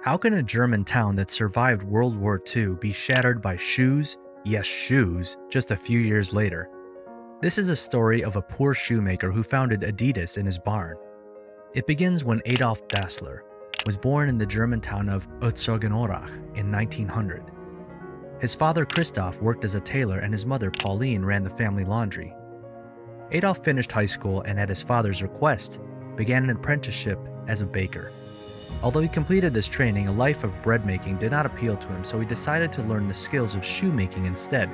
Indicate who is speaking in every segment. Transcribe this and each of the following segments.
Speaker 1: How can a German town that survived World War II be shattered by shoes, yes, shoes, just a few years later? This is a story of a poor shoemaker who founded Adidas in his barn. It begins when Adolf Dassler was born in the German town of Herzogenaurach in 1900. His father Christoph worked as a tailor and his mother Pauline ran the family laundry. Adolf finished high school and at his father's request began an apprenticeship as a baker. Although he completed this training, a life of bread making did not appeal to him, so he decided to learn the skills of shoemaking instead.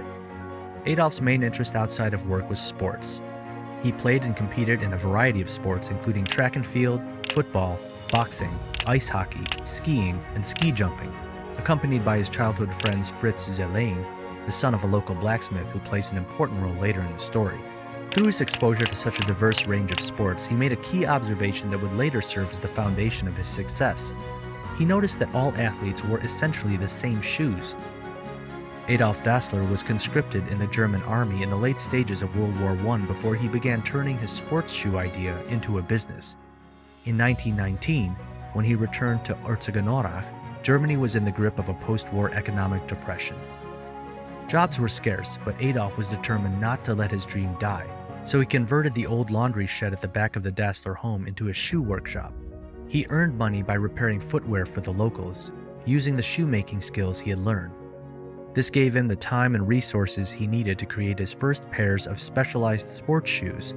Speaker 1: Adolf's main interest outside of work was sports. He played and competed in a variety of sports including track and field, football, boxing, ice hockey, skiing, and ski jumping, accompanied by his childhood friends Fritz Zelain, the son of a local blacksmith who plays an important role later in the story. Through his exposure to such a diverse range of sports, he made a key observation that would later serve as the foundation of his success. He noticed that all athletes wore essentially the same shoes. Adolf Dassler was conscripted in the German army in the late stages of World War I before he began turning his sports shoe idea into a business. In 1919, when he returned to Herzogenaurach, Germany was in the grip of a post-war economic depression. Jobs were scarce, but Adolf was determined not to let his dream die, so he converted the old laundry shed at the back of the Dassler home into a shoe workshop. He earned money by repairing footwear for the locals, using the shoemaking skills he had learned. This gave him the time and resources he needed to create his first pairs of specialized sports shoes.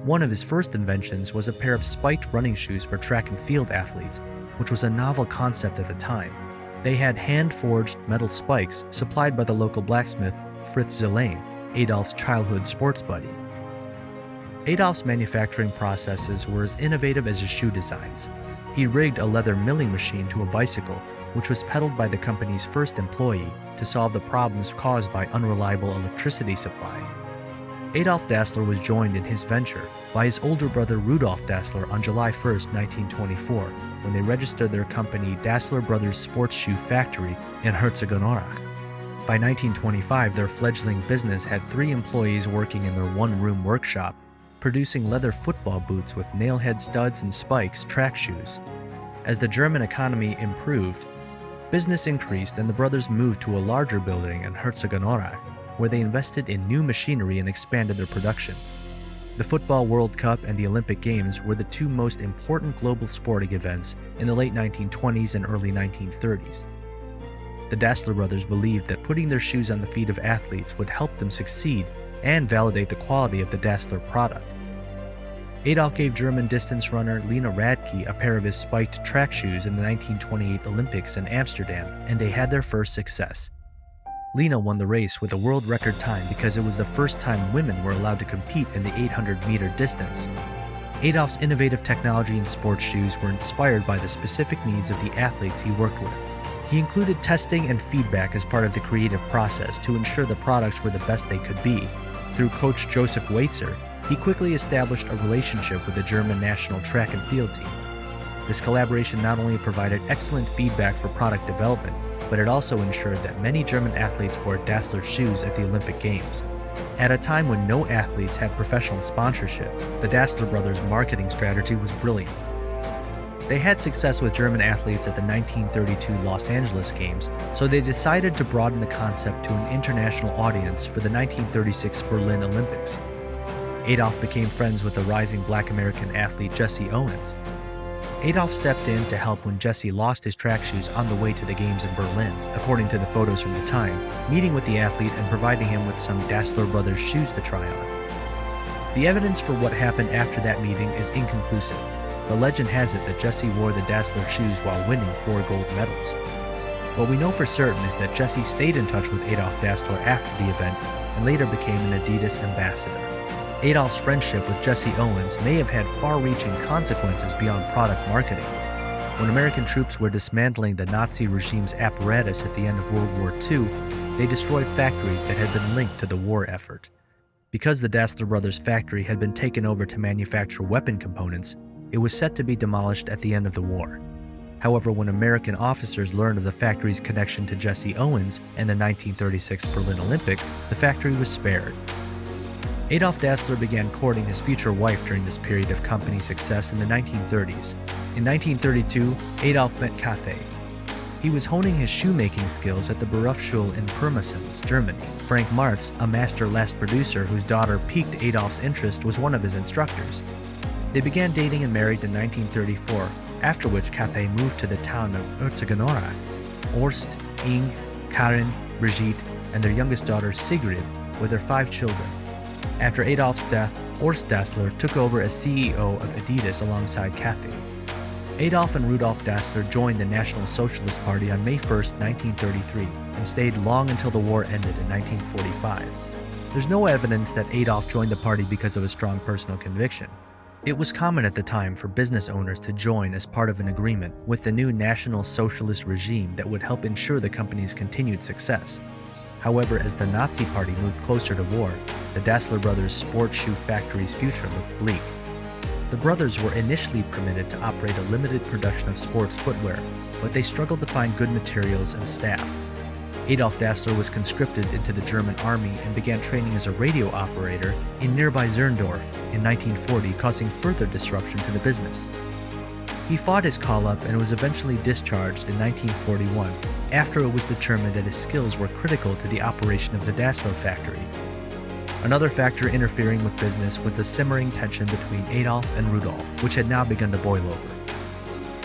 Speaker 1: One of his first inventions was a pair of spiked running shoes for track and field athletes, which was a novel concept at the time. They had hand-forged metal spikes supplied by the local blacksmith Fritz Zelain, Adolf's childhood sports buddy. Adolf's manufacturing processes were as innovative as his shoe designs. He rigged a leather milling machine to a bicycle, which was pedaled by the company's first employee to solve the problems caused by unreliable electricity supply. Adolf Dassler was joined in his venture by his older brother Rudolf Dassler on July 1, 1924, when they registered their company Dassler Brothers Sports Shoe Factory in Herzogenaurach. By 1925, their fledgling business had 3 employees working in their one-room workshop, producing leather football boots with nail-head studs and spikes track shoes. As the German economy improved, business increased and the brothers moved to a larger building in Herzogenaurach, where they invested in new machinery and expanded their production. The Football World Cup and the Olympic Games were the 2 most important global sporting events in the late 1920s and early 1930s. The Dassler brothers believed that putting their shoes on the feet of athletes would help them succeed and validate the quality of the Dassler product. Adolf gave German distance runner Lena Radke a pair of his spiked track shoes in the 1928 Olympics in Amsterdam, and they had their first success. Lena won the race with a world record time because it was the first time women were allowed to compete in the 800-meter distance. Adolf's innovative technology in sports shoes were inspired by the specific needs of the athletes he worked with. He included testing and feedback as part of the creative process to ensure the products were the best they could be. Through coach Joseph Waitzer, he quickly established a relationship with the German national track and field team. This collaboration not only provided excellent feedback for product development, but it also ensured that many German athletes wore Dassler shoes at the Olympic Games. At a time when no athletes had professional sponsorship, the Dassler brothers' marketing strategy was brilliant. They had success with German athletes at the 1932 Los Angeles Games, so they decided to broaden the concept to an international audience for the 1936 Berlin Olympics. Adolf became friends with the rising Black American athlete Jesse Owens. Adolf stepped in to help when Jesse lost his track shoes on the way to the games in Berlin, according to the photos from the time, meeting with the athlete and providing him with some Dassler brothers shoes to try on. The evidence for what happened after that meeting is inconclusive, but legend has it that Jesse wore the Dassler shoes while winning 4 gold medals. What we know for certain is that Jesse stayed in touch with Adolf Dassler after the event and later became an Adidas ambassador. Adolf's friendship with Jesse Owens may have had far-reaching consequences beyond product marketing. When American troops were dismantling the Nazi regime's apparatus at the end of World War II, they destroyed factories that had been linked to the war effort. Because the Dassler brothers' factory had been taken over to manufacture weapon components, it was set to be demolished at the end of the war. However, when American officers learned of the factory's connection to Jesse Owens and the 1936 Berlin Olympics, the factory was spared. Adolf Dassler began courting his future wife during this period of company success in the 1930s. In 1932, Adolf met Kathe. He was honing his shoemaking skills at the Berufsschule in Pirmasens, Germany. Frank Martz, a master last producer whose daughter piqued Adolf's interest, was one of his instructors. They began dating and married in 1934, after which Kathe moved to the town of Herzogenaurach. Horst, Ing, Karin, Brigitte, and their youngest daughter Sigrid with their 5 children. After Adolf's death, Horst Dassler took over as CEO of Adidas alongside Kathe. Adolf and Rudolf Dassler joined the National Socialist Party on May 1, 1933, and stayed long until the war ended in 1945. There's no evidence that Adolf joined the party because of a strong personal conviction. It was common at the time for business owners to join as part of an agreement with the new National Socialist regime that would help ensure the company's continued success. However, as the Nazi Party moved closer to war, the Dassler brothers' sports shoe factory's future looked bleak. The brothers were initially permitted to operate a limited production of sports footwear, but they struggled to find good materials and staff. Adolf Dassler was conscripted into the German army and began training as a radio operator in nearby Zirndorf in 1940, causing further disruption to the business. He fought his call-up and was eventually discharged in 1941 after it was determined that his skills were critical to the operation of the Dassler factory. Another factor interfering with business was the simmering tension between Adolf and Rudolf, which had now begun to boil over.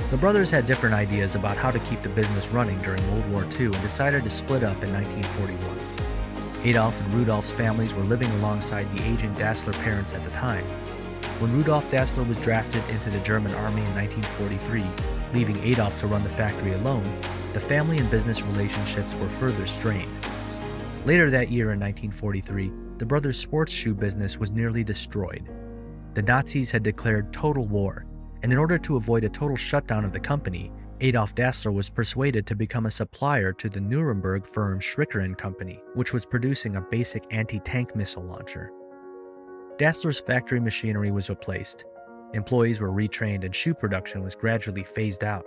Speaker 1: The brothers had different ideas about how to keep the business running during World War II and decided to split up in 1941. Adolf and Rudolf's families were living alongside the aging Dassler parents at the time. When Rudolf Dassler was drafted into the German army in 1943, leaving Adolf to run the factory alone, the family and business relationships were further strained. Later that year in 1943, the brothers' sports shoe business was nearly destroyed. The Nazis had declared total war, and in order to avoid a total shutdown of the company, Adolf Dassler was persuaded to become a supplier to the Nuremberg firm Schricker & Company, which was producing a basic anti-tank missile launcher. Dassler's factory machinery was replaced, employees were retrained, and shoe production was gradually phased out.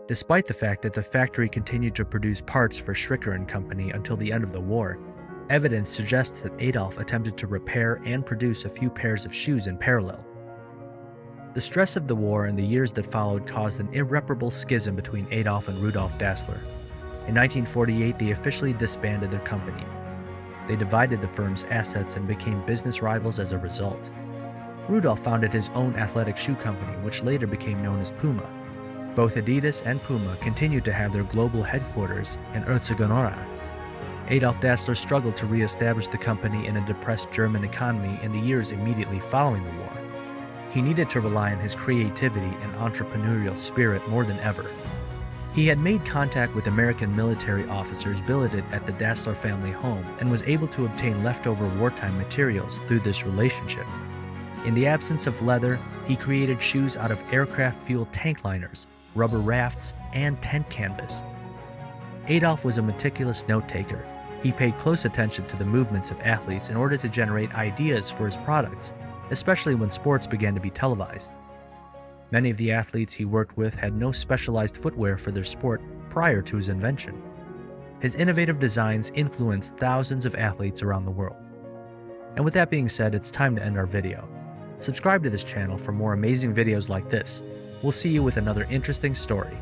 Speaker 1: Despite the fact that the factory continued to produce parts for Schricker & Company until the end of the war, evidence suggests that Adolf attempted to repair and produce a few pairs of shoes in parallel. The stress of the war and the years that followed caused an irreparable schism between Adolf and Rudolf Dassler. In 1948, they officially disbanded their company. They divided the firm's assets and became business rivals as a result. Rudolf founded his own athletic shoe company, which later became known as Puma. Both Adidas and Puma continued to have their global headquarters in Herzogenaurach. Adolf Dassler struggled to re-establish the company in a depressed German economy in the years immediately following the war. He needed to rely on his creativity and entrepreneurial spirit more than ever. He had made contact with American military officers billeted at the Dassler family home and was able to obtain leftover wartime materials through this relationship. In the absence of leather, he created shoes out of aircraft-fueled tank liners, rubber rafts, and tent canvas. Adolf was a meticulous note-taker. He paid close attention to the movements of athletes in order to generate ideas for his products, especially when sports began to be televised. Many of the athletes he worked with had no specialized footwear for their sport prior to his invention. His innovative designs influenced thousands of athletes around the world. And with that being said, it's time to end our video. Subscribe to this channel for more amazing videos like this. We'll see you with another interesting story.